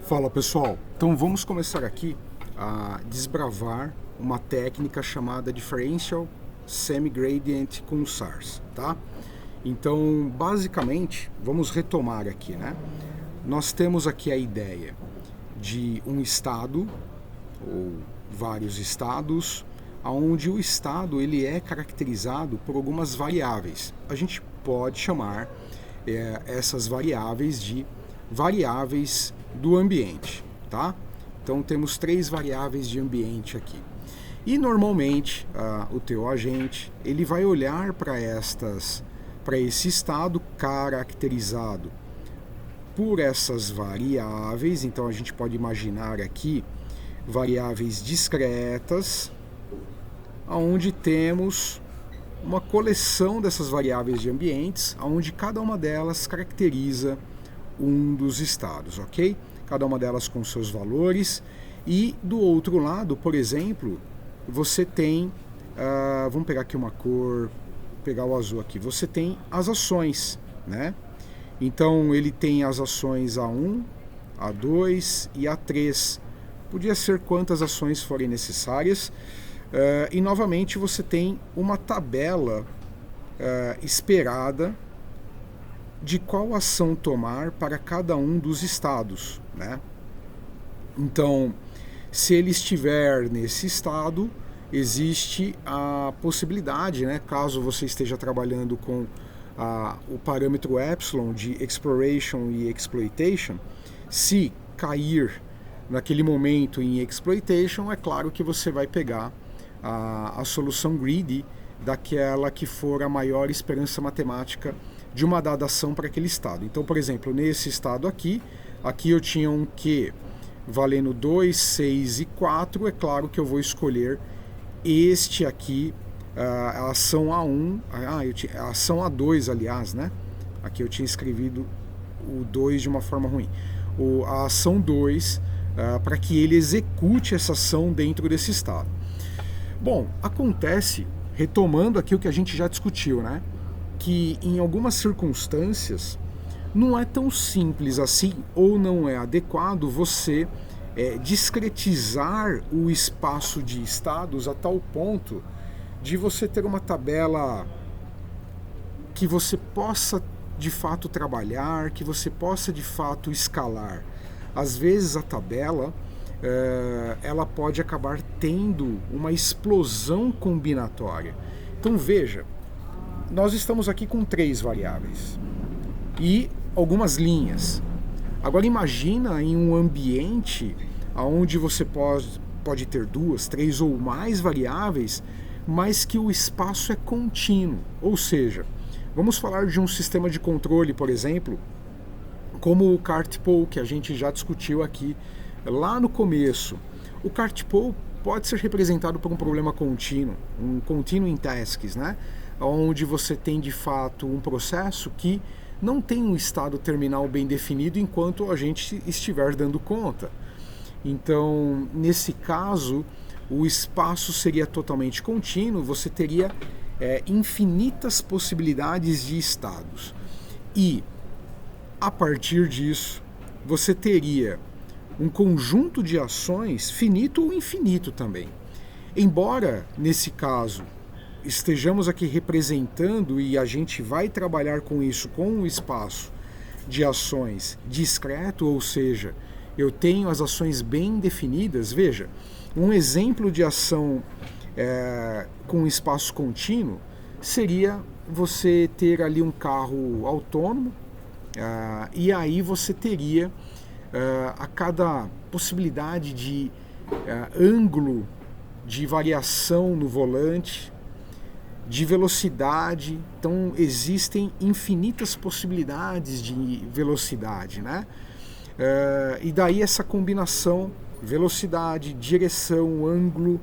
Fala pessoal, então vamos começar aqui a desbravar uma técnica chamada Differential Semi-Gradient com SARS, tá? Então basicamente, vamos retomar aqui, né? Nós temos aqui a ideia de um estado ou vários estados, onde o estado ele é caracterizado por algumas variáveis. A gente pode chamar essas variáveis de variáveis do ambiente, tá? Então temos três variáveis de ambiente aqui. E normalmente o teu agente ele vai olhar para esse estado caracterizado por essas variáveis. Então a gente pode imaginar aqui variáveis discretas, onde temos uma coleção dessas variáveis de ambientes, onde cada uma delas caracteriza um dos estados, ok? Cada uma delas com seus valores. E do outro lado, por exemplo, você tem, vamos pegar aqui uma cor, pegar o azul aqui, você tem as ações, né? Então ele tem as ações A1, A2 e A3. Podia ser quantas ações forem necessárias. E novamente você tem uma tabela esperada de qual ação tomar para cada um dos estados, né? Então, se ele estiver nesse estado, existe a possibilidade, né, caso você esteja trabalhando com o parâmetro epsilon de exploration e exploitation, se cair naquele momento em exploitation, é claro que você vai pegar a solução greedy daquela que for a maior esperança matemática de uma dada ação para aquele estado. Então, por exemplo, nesse estado aqui eu tinha um Q valendo 2, 6 e 4, é claro que eu vou escolher este aqui, a ação A1, a ação A2, aliás, né? Aqui eu tinha escrevido o 2 de uma forma ruim. A ação 2, para que ele execute essa ação dentro desse estado. Bom, acontece, retomando aqui o que a gente já discutiu, né? Que em algumas circunstâncias não é tão simples assim, ou não é adequado você discretizar o espaço de estados a tal ponto de você ter uma tabela que você possa de fato trabalhar, que você possa de fato escalar. Às vezes a tabela ela pode acabar tendo uma explosão combinatória. Então veja, nós estamos aqui com três variáveis e algumas linhas. Agora imagina em um ambiente onde você pode ter duas, três ou mais variáveis, mas que o espaço é contínuo. Ou seja, vamos falar de um sistema de controle, por exemplo, como o CARTPOL, que a gente já discutiu aqui lá no começo. O CARTPOL pode ser representado por um problema contínuo, um continuing tasks, né? Onde você tem de fato um processo que não tem um estado terminal bem definido enquanto a gente estiver dando conta. Então, nesse caso, o espaço seria totalmente contínuo, você teria infinitas possibilidades de estados. E, a partir disso, você teria um conjunto de ações finito ou infinito também. Embora, nesse caso, estejamos aqui representando e a gente vai trabalhar com isso, com um espaço de ações discreto, ou seja, eu tenho as ações bem definidas. Veja, um exemplo de ação com espaço contínuo seria você ter ali um carro autônomo e aí você teria a cada possibilidade de ângulo de variação no volante, de velocidade. Então existem infinitas possibilidades de velocidade, né? E daí essa combinação velocidade, direção, ângulo,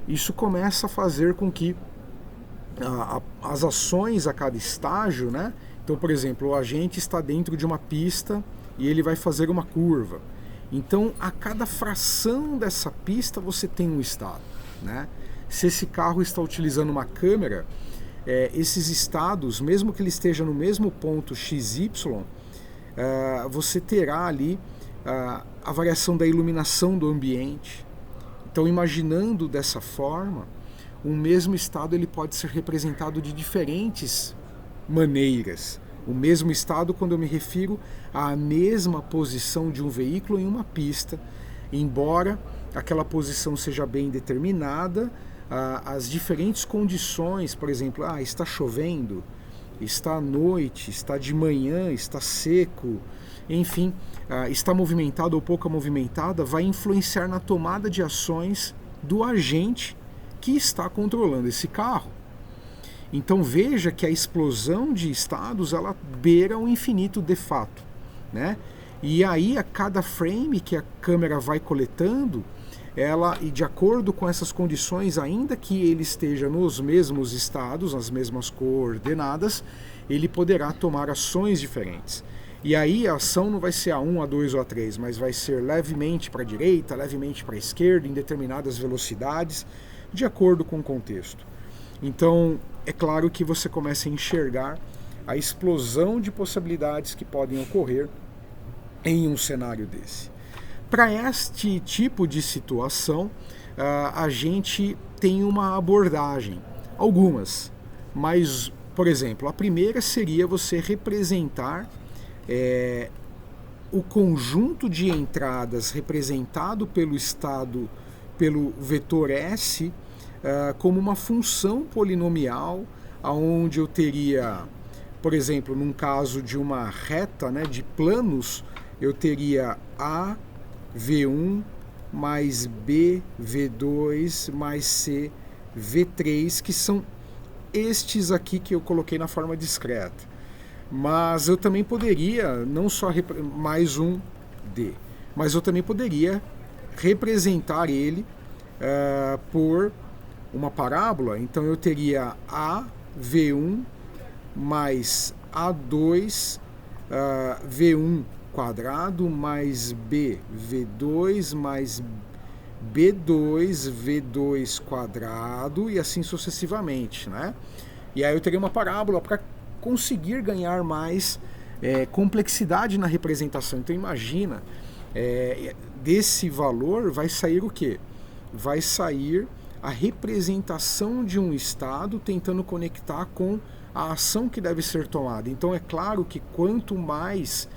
isso começa a fazer com que as ações a cada estágio, né? Então, por exemplo, o agente está dentro de uma pista e ele vai fazer uma curva. Então, a cada fração dessa pista você tem um estado, né? Se esse carro está utilizando uma câmera, esses estados, mesmo que ele esteja no mesmo ponto XY, você terá ali a variação da iluminação do ambiente. Então, imaginando dessa forma, um mesmo estado ele pode ser representado de diferentes maneiras. O mesmo estado quando eu me refiro à mesma posição de um veículo em uma pista, embora aquela posição seja bem determinada, as diferentes condições, por exemplo, está chovendo, está à noite, está de manhã, está seco, enfim, está movimentada ou pouco movimentada, vai influenciar na tomada de ações do agente que está controlando esse carro. Então veja que a explosão de estados ela beira o infinito de fato, né? E aí a cada frame que a câmera vai coletando, ela, e de acordo com essas condições, ainda que ele esteja nos mesmos estados, nas mesmas coordenadas, ele poderá tomar ações diferentes. E aí a ação não vai ser A1, A2 ou A3, mas vai ser levemente para a direita, levemente para a esquerda, em determinadas velocidades, de acordo com o contexto. Então, é claro que você começa a enxergar a explosão de possibilidades que podem ocorrer em um cenário desse. Para este tipo de situação, a gente tem uma abordagem, algumas, mas, por exemplo, a primeira seria você representar o conjunto de entradas representado pelo estado, pelo vetor S, como uma função polinomial, onde eu teria, por exemplo, num caso de uma reta, né, de planos, eu teria A V1 mais B V2 mais C V3, que são estes aqui que eu coloquei na forma discreta. Mas eu também poderia, não só mais um D, mas eu também poderia representar ele por uma parábola. Então eu teria A V1 mais A2 V1 quadrado mais B V2 mais B2 V2 quadrado e assim sucessivamente, né? E aí eu teria uma parábola para conseguir ganhar mais complexidade na representação. Então imagina, desse valor vai sair o quê? Vai sair a representação de um estado tentando conectar com a ação que deve ser tomada. Então é claro que quanto mais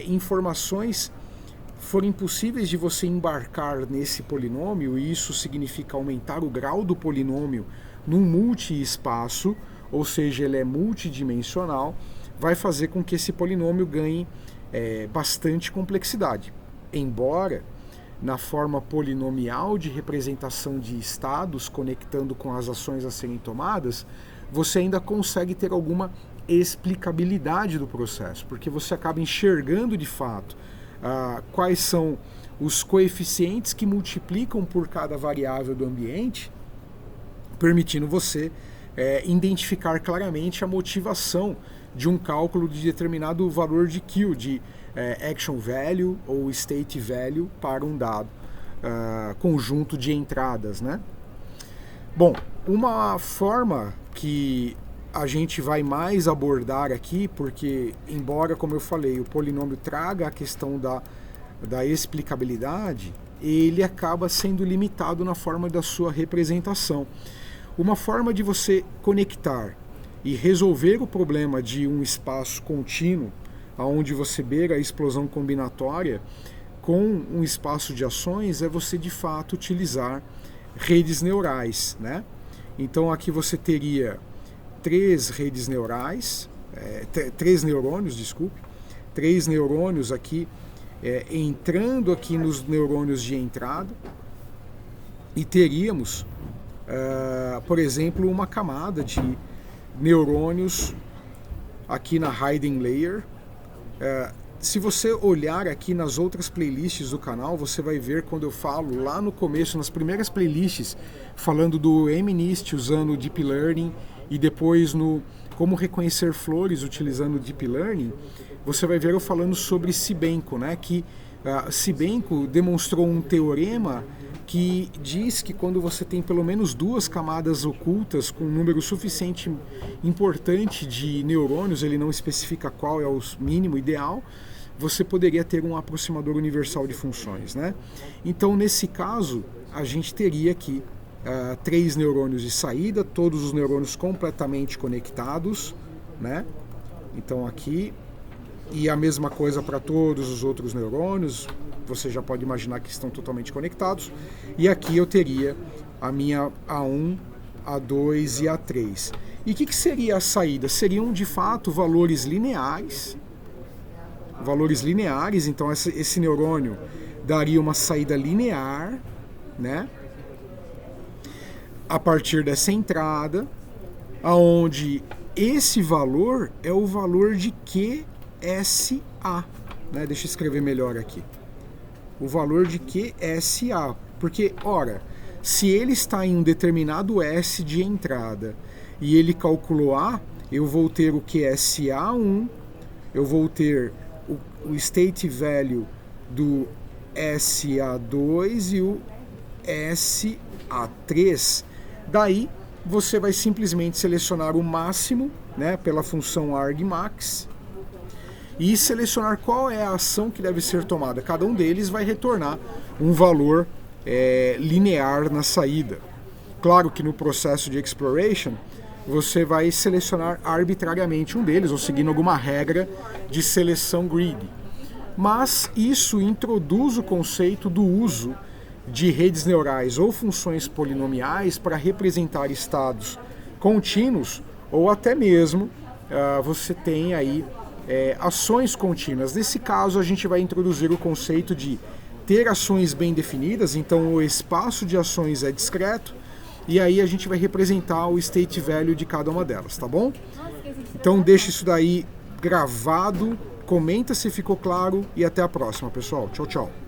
informações forem possíveis de você embarcar nesse polinômio, e isso significa aumentar o grau do polinômio num multi-espaço, ou seja, ele é multidimensional, vai fazer com que esse polinômio ganhe bastante complexidade. Embora, na forma polinomial de representação de estados, conectando com as ações a serem tomadas, você ainda consegue ter alguma explicabilidade do processo, porque você acaba enxergando de fato quais são os coeficientes que multiplicam por cada variável do ambiente, permitindo você identificar claramente a motivação de um cálculo de determinado valor de Q, de action value ou state value para um dado conjunto de entradas, né? Bom, uma forma que a gente vai mais abordar aqui, porque embora, como eu falei, o polinômio traga a questão da explicabilidade, ele acaba sendo limitado na forma da sua representação. Uma forma de você conectar e resolver o problema de um espaço contínuo, onde você beira a explosão combinatória, com um espaço de ações, é você de fato utilizar redes neurais, né? Então aqui você teria três redes neurais, três neurônios aqui entrando aqui nos neurônios de entrada, e teríamos por exemplo, uma camada de neurônios aqui na hidden layer. Se você olhar aqui nas outras playlists do canal, você vai ver quando eu falo lá no começo, nas primeiras playlists, falando do MNIST usando Deep Learning, e depois no como reconhecer flores utilizando Deep Learning, você vai ver eu falando sobre Sebenko, né? Que Sebenko demonstrou um teorema que diz que quando você tem pelo menos duas camadas ocultas com um número suficiente importante de neurônios, ele não especifica qual é o mínimo ideal, você poderia ter um aproximador universal de funções, né? Então, nesse caso, a gente teria aqui 3 neurônios de saída, todos os neurônios completamente conectados, né? Então aqui, e a mesma coisa para todos os outros neurônios, você já pode imaginar que estão totalmente conectados. E aqui eu teria a minha A1, A2 e A3. E o que seria a saída? Seriam de fato valores lineares. Valores lineares, então esse neurônio daria uma saída linear, né? A partir dessa entrada, aonde esse valor é o valor de QSA, né? Deixa eu escrever melhor aqui. O valor de QSA, porque, ora, se ele está em um determinado S de entrada e ele calculou A, eu vou ter o QSA1, eu vou ter o state value do SA2 e o SA3. Daí você vai simplesmente selecionar o máximo, né, pela função argmax, e selecionar qual é a ação que deve ser tomada. Cada um deles vai retornar um valor linear na saída. Claro que no processo de exploration você vai selecionar arbitrariamente um deles, ou seguindo alguma regra de seleção greedy. Mas isso introduz o conceito do uso de redes neurais ou funções polinomiais para representar estados contínuos, ou até mesmo você tem aí ações contínuas. Nesse caso a gente vai introduzir o conceito de ter ações bem definidas, então o espaço de ações é discreto, e aí a gente vai representar o state value de cada uma delas, tá bom? Então deixa isso daí gravado, comenta se ficou claro e até a próxima, pessoal. Tchau, tchau.